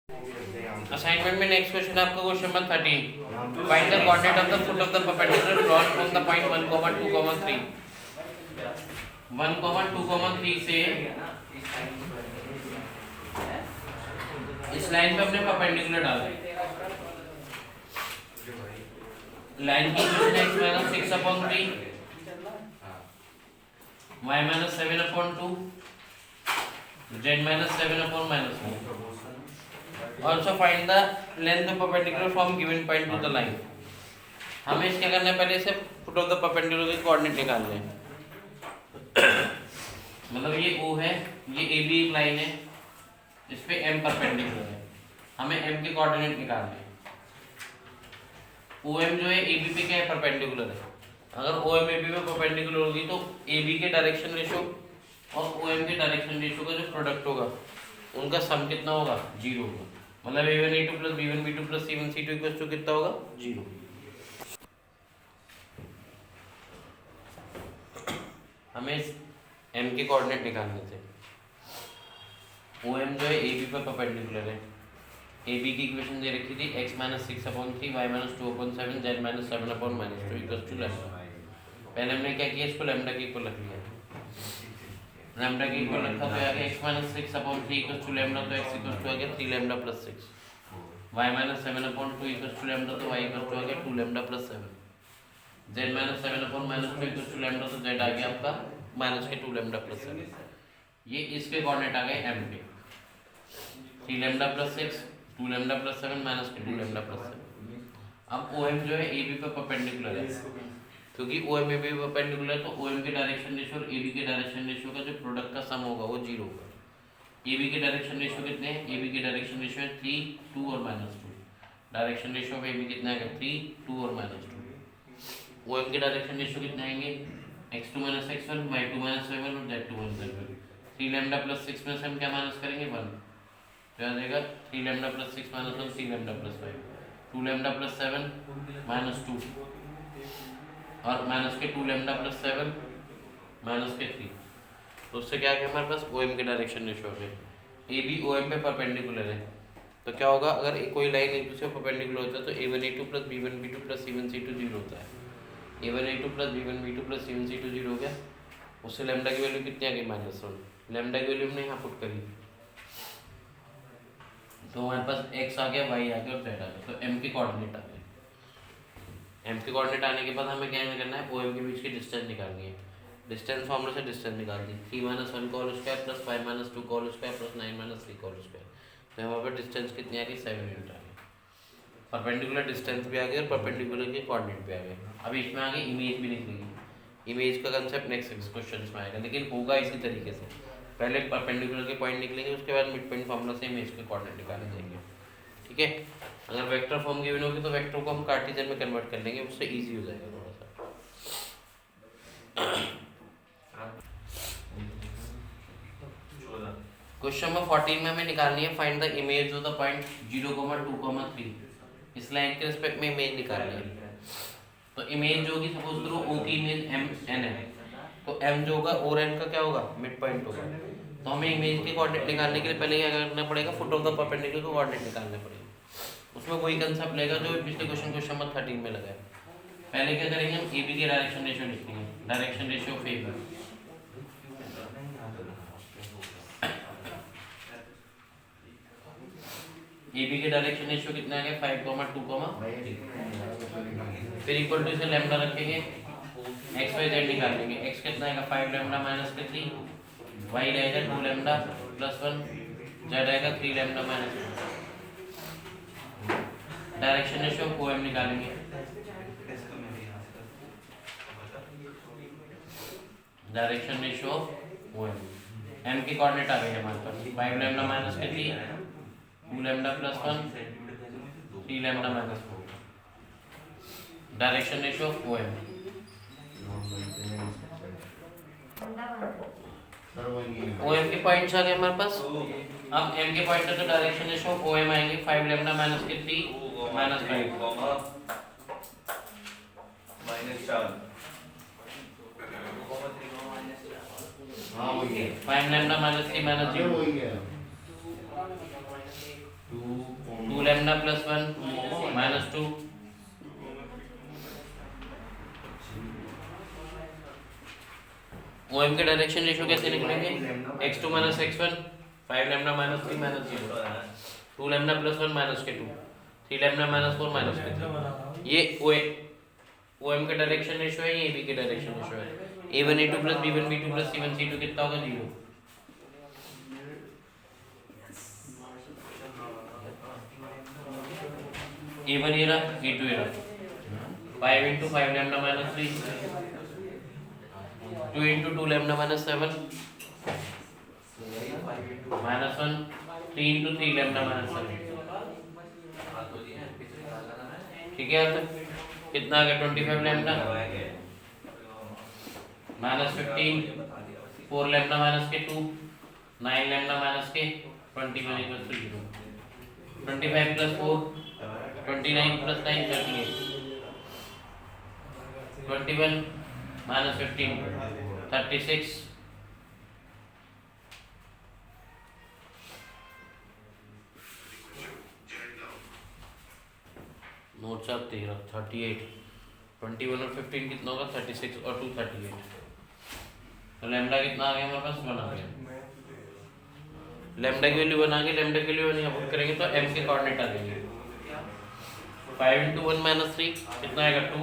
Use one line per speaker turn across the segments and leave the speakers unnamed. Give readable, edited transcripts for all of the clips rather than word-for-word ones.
Assignment में next question आपका question number 13, find the coordinate of the foot of the perpendicular drawn from the point 1, 2, 3। 1, 2, 3 से इस line पे अपने perpendicular डाला है। लाइन की इक्वेशन है x - 6/3 y - 7/2 z - 7/-1। Also find the length of perpendicular from given point to the line। हमें इसके करना है, पहले से फुट ऑफ द परपेंडिकुलर के कोऑर्डिनेट निकालने हैं। मतलब ये O है, ये AB एक लाइन है, इस पे M परपेंडिकुलर है, हमें M के कोऑर्डिनेट निकालने हैं। OM जो है AB पे क्या है, परपेंडिकुलर है। अगर OM AB में परपेंडिकुलर होगी तो AB के डायरेक्शन रेशियो और OM के डायरेक्शन रेशियो का जो प्रोडक्ट होगा उनका सम कितना होगा, 0 होगा। मतलब A1A2 + B1B2 + C1C2 = कितना होगा, 0। हमें इस M के कोऑर्डिनेट निकालने थे। OM जो है AB पर परपेंडिकुलर है। AB की इक्वेशन दे रखी थी x - 6/3 y - 2/7 z - 7/-2 = लैम्डा। पहले हमने क्या किया, इसको लैम्डा के इक्वल रख लिया। लैम्डा के इक्वल रखा तो आ गया x - 6/3 = लैम्डा, तो x = आ गया 3 लैम्डा + 6। y - 7/2 = लैम्डा, तो y = आ गया 2 लैम्डा + 7। z - 7/-2 = लैम्डा, तो z आ गया आपका -2 लैम्डा + 7। ये इसके कोऑर्डिनेट आ गए m पे, 3 लैम्डा + 6 2 लैम्डा + 7 -2 लैम्डा + 7। अब OM जो है AB पे परपेंडिकुलर है, क्योंकि OM AB पे परपेंडिकुलर है तो OM के डायरेक्शन रेशियो और AB के डायरेक्शन रेशियो का जो प्रोडक्ट का सम होगा वो 0 होगा। AB के डायरेक्शन रेशियो कितने हैं, AB के डायरेक्शन रेशियो है 3, 2 और -2। डायरेक्शन रेशियो ऑफ AB कितना आएगा, 3, 2 और -2। OM के डायरेक्शन रेशियो कितने आएंगे, x2 - x1 y2 - y1 और z2 - z1। 3 लैम्डा + 6 में से हम क्या माइनस करेंगे, 1। तो आ जाएगा 3 लैम्डा + 6 - 1 3 लैम्डा + 5 2 लैम्डा + 7 -2 और -2 लैम्डा + 7 -3। तो उससे क्या है, हमारे पास OM के डायरेक्शन रेशियो है। AB OM पे परपेंडिकुलर है तो क्या होगा, अगर कोई लाइन एक दूसरे को परपेंडिकुलर होता है तो A1A2 + B1B2 + C1C2 0 होता है। A1A2 + B1B2 + C1C2 0 हो गया। उससे लैम्डा की वैल्यू कितनी आ गई, -1। लैम्डा की वैल्यू हमने यहाँ पुट करी तो हमारे पास x आ गया, y आ गया और z आ गया। तो m के कोऑर्डिनेट आ गए। m के कोऑर्डिनेट आने के बाद हमें क्या करना है, OM के बीच की डिस्टेंस निकालनी है। डिस्टेंस फॉर्मूला से डिस्टेंस निकाल दी, 3 - 1 whole square + 5 - 2 whole square + 9 - 3 whole square. तो हमारे पास डिस्टेंस कितनी आ गई, 7 यूनिट आ गई। परपेंडिकुलर डिस्टेंस भी आ गई और परपेंडिकुलर के कोऑर्डिनेट भी आ गए। अब इसमें आगे इमेज भी निकलेगी। इमेज का कंसेप्ट नेक्स्ट क्वेश्चन में आएगा, लेकिन होगा इसी तरीके से। पहले परपेंडिकुलर के पॉइंट निकलेंगे, उसके बाद मिड पॉइंट फार्मूला से इमेज के कोऑर्डिनेट निकाले जाएंगे। ठीक है, अगर वेक्टर फॉर्म गिवन होगी तो वेक्टर को हम कार्टेशियन में कन्वर्ट कर लेंगे, उससे इजी हो जाएगा थोड़ा सा। क्वेश्चन नंबर 14 में हमें निकालनी है find the image of the point 0, 2, 3। इस लाइन के रिस्पेक्ट में इमेज निकालनी है। तो इमेज जो होगी, सपोज करो O की इमेज M N है, तो M जो होगा और N का क्या होगा, मिड पॉइंट होगा। तो हमें इमेज के कोऑर्डिनेट निकालने के लिए पहले क्या करना पड़ेगा, फुट ऑफ द परपेंडिकुलर को कोऑर्डिनेट निकालने पड़ेगा। उसमें वही कंसेप्ट लेगा जो पिछले क्वेश्चन नंबर 13 में लगा है। पहले क्या करेंगे, हम AB के डायरेक्शन रेशियो लिखेंगे, direction ratio of AB। AB के डायरेक्शन रेशियो कितना आ गया, 5, 2, 3। फिर इक्वल टू से लैम्डा रखेंगे, x y z निकाल लेंगे। x कितना आएगा, 5 लैम्डा -3, y रहेगा 2 लैम्डा +1, z आएगा 3 lambda -1। Direction ratio of OM निकालेंगे। Direction ratio of OM, M के कोऑर्डिनेट आ गए हमारे पास, 5 lambda -3, 2 lambda +1, 3 lambda -4। Direction ratio of OM। OM के पॉइंट्स आ गए हमारे पास। अब M के पॉइंट तो डायरेक्शन रेशियो ऑफ OM आएंगे, 5 lambda -3 -5
-4।
5 lambda -3 -0
2
lambda plus 1 minus 2 OM के डायरेक्शन रेशियो कैसे निकलेंगे? x2 minus x1 5 lambda minus 3 minus 0 2 lambda plus 1 minus के 2 3 लैम्डा माइनस 4 माइनस के 3 ये OM का डायरेक्शन रेशियो है, ये AB के डायरेक्शन रेशियो है। A1 A2 plus B1 B2 plus C1 C2 कितना होगा? 0। A1 ये रहा, A2 ये रहा। 5 into 5 lambda minus 3 2 into 2 lambda minus 7 minus 1 3 into 3 lambda minus 7 ठीक है। अब कितना आ गया? 25 लैम्डा माइनस 15 4 लैम्डा माइनस के 2 9 लैम्डा माइनस के 21 equal to 0 25 plus 4 29 plus 9 38 21 minus 15 36 notes आप 13 38 21 और 15 कितना होगा? 36 और 2 38 तो लैम्डा कितना आ गया हमारे पास? 1 आ गया। लैम्डा की वैल्यू बना के लैम्डा की वैल्यू पुट करेंगे तो m के कोऑर्डिनेट आ जाएंगे। 5 into 1 minus 3 कितना आएगा? 2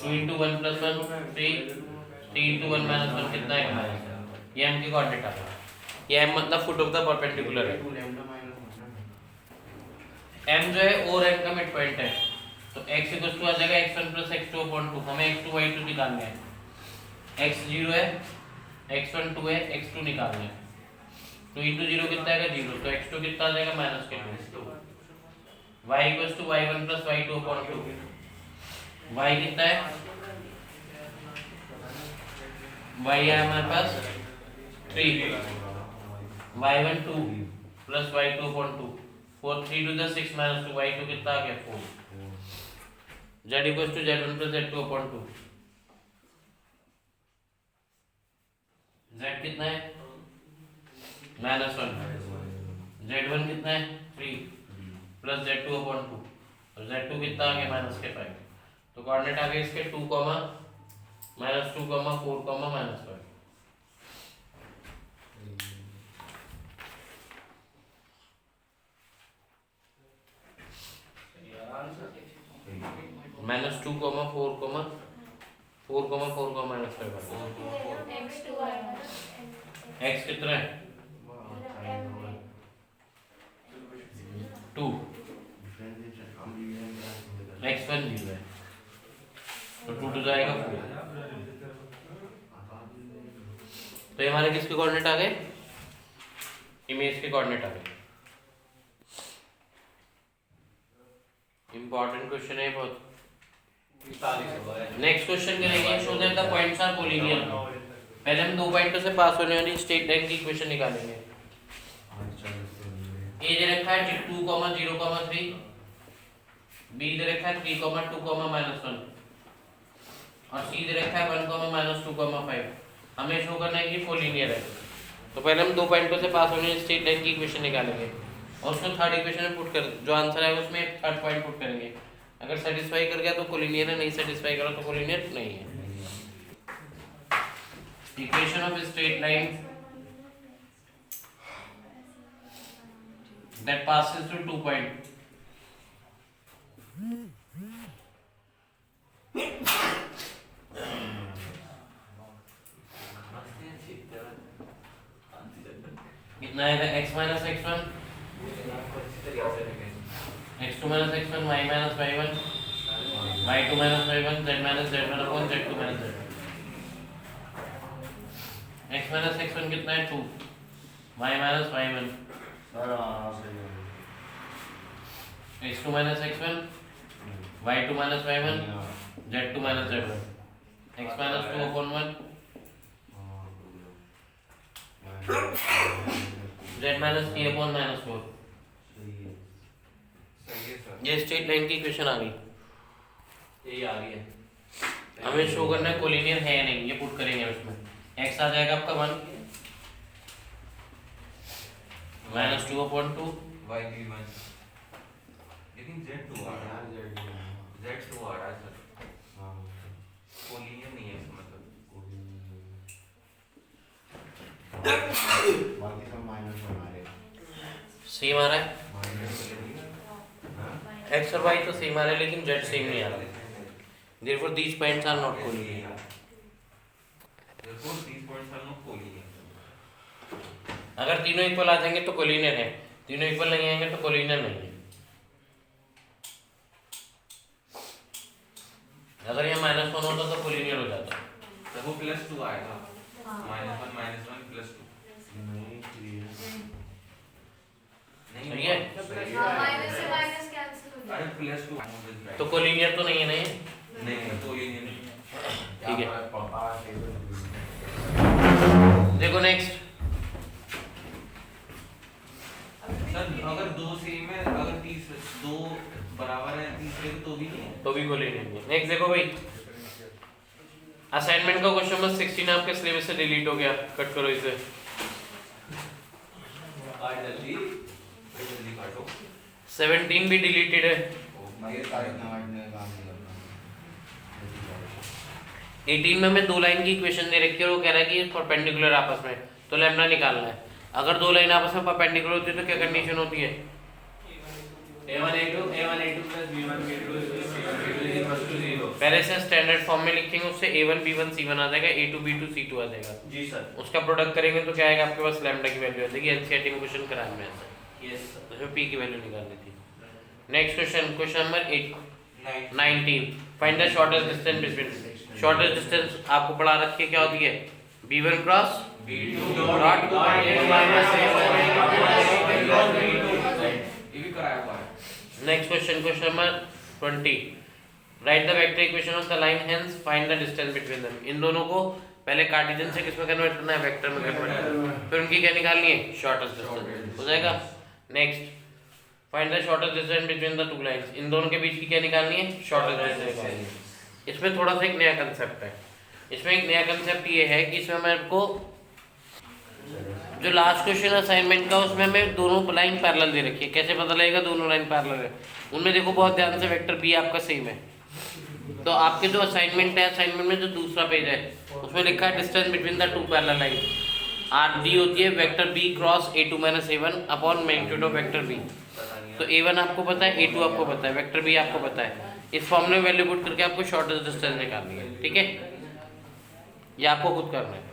2 into 1 plus 1 3 3 into 1 minus 1 कितना आएगा? माइनस। ये m की कोऑर्डिनेट आ गया। ये m मतलब फुट ऑफ द परपेंडिकुलर है। m जो है और m का मिड पॉइंट है तो x इक्वल टू आ जाएगा x1 plus x2 upon 2। हमें x2 y2 निकालना है। x 0 है, x1 2 है, x2 निकालना है। 2 into 0 कितना आएगा? 0। तो x2 कितना आ जाएगा? माइनस के 2। y equal to y1 plus y2 upon 2। y कितना है? y है हमारे पास 3 y1 2 plus y2 upon 2 4 3 to the 6 minus 2 y2 कितना आ गया? 4 z equals to z1 plus z2 upon 2 z कितना है? माइनस 1 z1 कितना है? 3 प्लस z2 upon 2 और z2 कितना आ गया? माइनस के 5 तो कोऑर्डिनेट आ गए इसके 2 comma minus 2 comma 4 comma minus 5 minus 2 comma 4 comma 4 comma 4 comma minus 5 x कितना है? 2 x1 0 है तो 2 टू जाएगा 4 तो ये हमारे किसके कोऑर्डिनेट आ गए? इमेज के कोऑर्डिनेट आ गए। इंपॉर्टेंट क्वेश्चन है बहुत। नेक्स्ट क्वेश्चन करेंगे show that the points are collinear. पहले हम 2 पॉइंटों से पास होने वाली स्ट्रेट लाइन की इक्वेशन निकालेंगे। ए दे रखा है 2, 0, 3 बी दे रखा है 3, 2, -1 और सी दे रखा है 1, -2, 5। हमें शो करना है कि कोलिनियर है। तो पहले हम 2 पॉइंटों से पास होने वाली स्ट्रेट लाइन की इक्वेशन निकालेंगे और उसको थर्ड इक्वेशन में पुट कर जो आंसर है उसमें थर्ड पॉइंट पुट करेंगे। अगर सेटिस्फाई कर गया तो कोलिनियर है, नहीं सेटिस्फाई करा तो कोलिनियर नहीं है। Equation of straight line that passes through 2 point कितना आएगा? x minus x1 x2 minus x1 y minus y1 y2 minus y1 z minus z1 upon z2 minus z1। x minus x1 कितना है? 2 y minus y1 x2 minus x1 y2 minus y1 z2 minus z1 x minus 2 upon 1 z minus 3 upon minus 4। ये straight line की equation आ गई, यही आ गई है। हमें show करना है कोलिनियर है या नहीं, ये पुट करेंगे उसमें। x आ जाएगा आपका 1 -2 upon 2
y भी 1 लेकिन Z2 आ रहा है, Z2 आ रहा है सर, कोलिनियर नहीं है इसका मतलब।
बाकी सब माइनस बना रहे हैं।
सेम आ रहा है,
हाँ?
x और y तो सेम आ रहा है लेकिन z सेम नहीं आ रहा। therefore these points are not collinear।
Therefore these points are not collinear।
अगर तीनों इक्वल आ जाएंगे तो कोलिनियर है, तीनों इक्वल नहीं आएंगे तो कोलिनियर नहीं है। अगर ये -1 होता तो कोलिनियर हो जाता।
तो वो +2 आएगा, -1 +2
सही है,
माइनस से माइनस कैंसिल हो
अरे
जाएगा।
+2
तो कोलिनियर तो नहीं है ना ये।
नहीं कोलिनियर नहीं।
ठीक है, देखो नेक्स्ट।
सर अगर दो सेम है, अगर तीसरे दो बराबर है तीसरे के तो भी नहीं है।
तो भी कोलिनियर नहीं है। नेक्स्ट देखो भाई, असाइनमेंट का क्वेश्चन नंबर 16 आपके सिलेबस से डिलीट हो गया, कट करो इसे।
जल्दी काटो।
17 भी डिलीटेड है।
ये काटना वाटने का काम नहीं करना।
18 में हमें दो लाइन की इक्वेशन दे रखी है और वो कह रहा है कि परपेंडिकुलर आपस में, तो लैम्डा निकालना है। अगर दो लाइन आपस में परपेंडिकुलर होती है तो क्या कंडीशन होती है? पहले से स्टैंडर्ड फॉर्म में लिखेंगे, उससे a1 b1 c1 आ जाएगा, a2 b2 c2 आ जाएगा।
जी सर।
उसका प्रोडक्ट करेंगे तो क्या आएगा आपके पास? लैम्डा की वैल्यू आ जाएगी। एनसीईआरटी में क्वेश्चन कराया में ऐसा,
यस
उसमें p की वैल्यू निकालनी थी। Next question, question number 19, find the shortest distance between. Shortest distance आपको पढ़ा रखी है, क्या होती है? b1 क्रॉस
b2
डॉट
ये भी कराया हुआ है।
Next question, question number 20, write the vector equation of the line, hence find the distance between them. इन दोनों को पहले कार्टेशियन से किस में कन्वर्ट करना है? वेक्टर में कन्वर्ट करना है। फिर उनकी क्या निकालनी है? शॉर्टेस्ट डिस्टेंस हो जाएगा। Next, find the shortest distance between the two lines. इन दोनों के बीच की क्या निकालनी है? Shortest distance. इसमें थोड़ा सा एक नया कंसेप्ट है। इसमें एक नया कंसेप्ट ये है कि इसमें मेरे को जो लास्ट क्वेश्चन असाइनमेंट का, उसमें हमें दोनों लाइन पैरेलल दे रखी है। कैसे पता लगेगा दोनों लाइन पैरेलल है? उनमें देखो बहुत ध्यान से, वेक्टर बी आपका सेम है। तो आपके जो असाइनमेंट है, असाइनमेंट में जो दूसरा पेज है उसमें लिखा है distance between the two parallel line. R d होती है vector b cross a2 - a1 upon magnitude of vector b. तो a1 आपको पता है, a2 आपको पता है, वेक्टर बी आपको पता है। इस फॉर्म में वैल्यू पुट करके आपको शॉर्टेस्ट डिस्टेंस निकालनी है। ठीक है, ये आपको खुद करना है।